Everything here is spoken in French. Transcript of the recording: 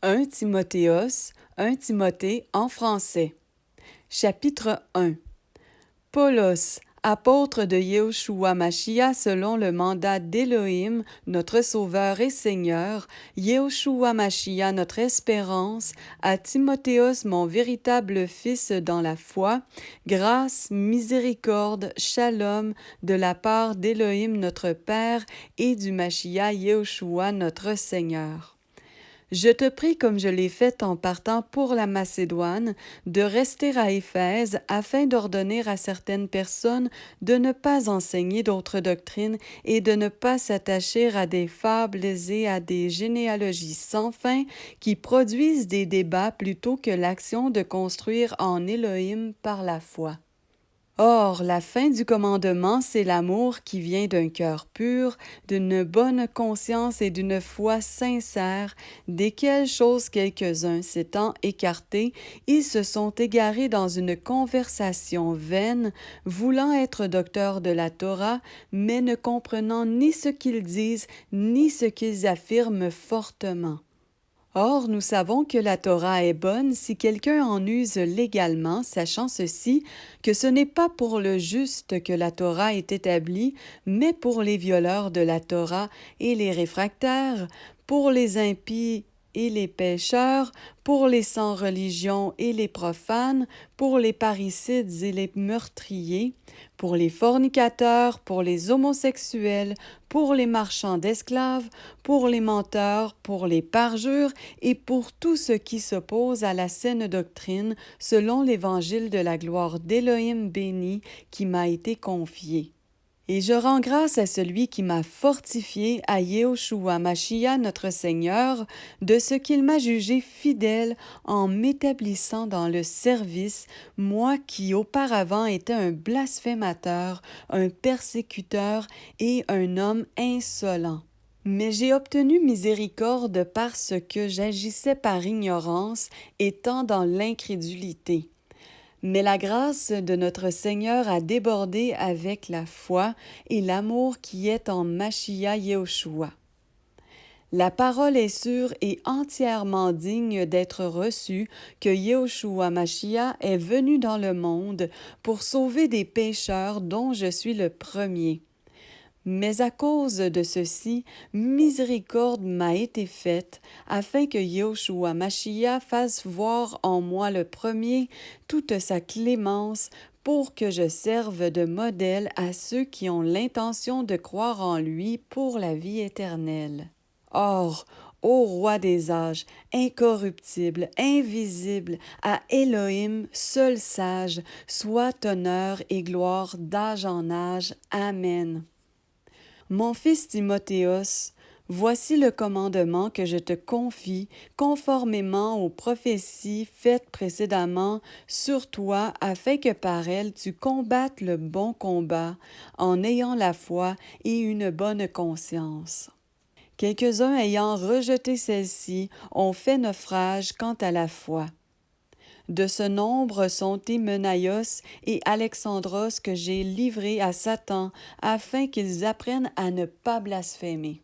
1 Timothéos, 1 Timothée en français. Chapitre 1 Paulos, apôtre de Yeshua Mashiach selon le mandat d'Élohim, notre Sauveur et Seigneur, Yeshua Mashiach, notre espérance, à Timothéos, mon véritable fils dans la foi, grâce, miséricorde, shalom, de la part d'Élohim notre Père et du Mashiach Yeshua notre Seigneur. Je te prie, comme je l'ai fait en partant pour la Macédoine, de rester à Éphèse afin d'ordonner à certaines personnes de ne pas enseigner d'autres doctrines et de ne pas s'attacher à des fables et à des généalogies sans fin qui produisent des débats plutôt que l'action de construire en Élohim par la foi. Or, la fin du commandement, c'est l'amour qui vient d'un cœur pur, d'une bonne conscience et d'une foi sincère, desquelles choses quelques-uns s'étant écartés, ils se sont égarés dans une conversation vaine, voulant être docteurs de la Torah, mais ne comprenant ni ce qu'ils disent, ni ce qu'ils affirment fortement. Or, nous savons que la Torah est bonne si quelqu'un en use légalement, sachant ceci, que ce n'est pas pour le juste que la Torah est établie, mais pour les violeurs de la Torah et les réfractaires, pour les impies et les pécheurs, pour les sans religion et les profanes, pour les parricides et les meurtriers, pour les fornicateurs, pour les homosexuels, pour les marchands d'esclaves, pour les menteurs, pour les parjures et pour tout ce qui s'oppose à la saine doctrine selon l'évangile de la gloire d'Élohim béni qui m'a été confié. Et je rends grâce à celui qui m'a fortifié, à Yeshua Mashiach notre Seigneur, de ce qu'il m'a jugé fidèle en m'établissant dans le service, moi qui auparavant étais un blasphémateur, un persécuteur et un homme insolent. Mais j'ai obtenu miséricorde parce que j'agissais par ignorance, étant dans l'incrédulité. Mais la grâce de notre Seigneur a débordé avec la foi et l'amour qui est en Mashiach Yeshua. La parole est sûre et entièrement digne d'être reçue que Yeshua Mashiach est venu dans le monde pour sauver des pécheurs dont je suis le premier. Mais à cause de ceci, miséricorde m'a été faite, afin que Yeshua Mashiach fasse voir en moi le premier toute sa clémence, pour que je serve de modèle à ceux qui ont l'intention de croire en lui pour la vie éternelle. Or, ô Roi des âges, incorruptible, invisible, à Élohim, seul sage, soit honneur et gloire d'âge en âge. Amen. Mon fils Timothéos, voici le commandement que je te confie, conformément aux prophéties faites précédemment sur toi, afin que par elles tu combattes le bon combat, en ayant la foi et une bonne conscience. Quelques-uns ayant rejeté celle-ci ont fait naufrage quant à la foi. De ce nombre sont Hyménaïos et Alexandros que j'ai livrés à Satan, afin qu'ils apprennent à ne pas blasphémer.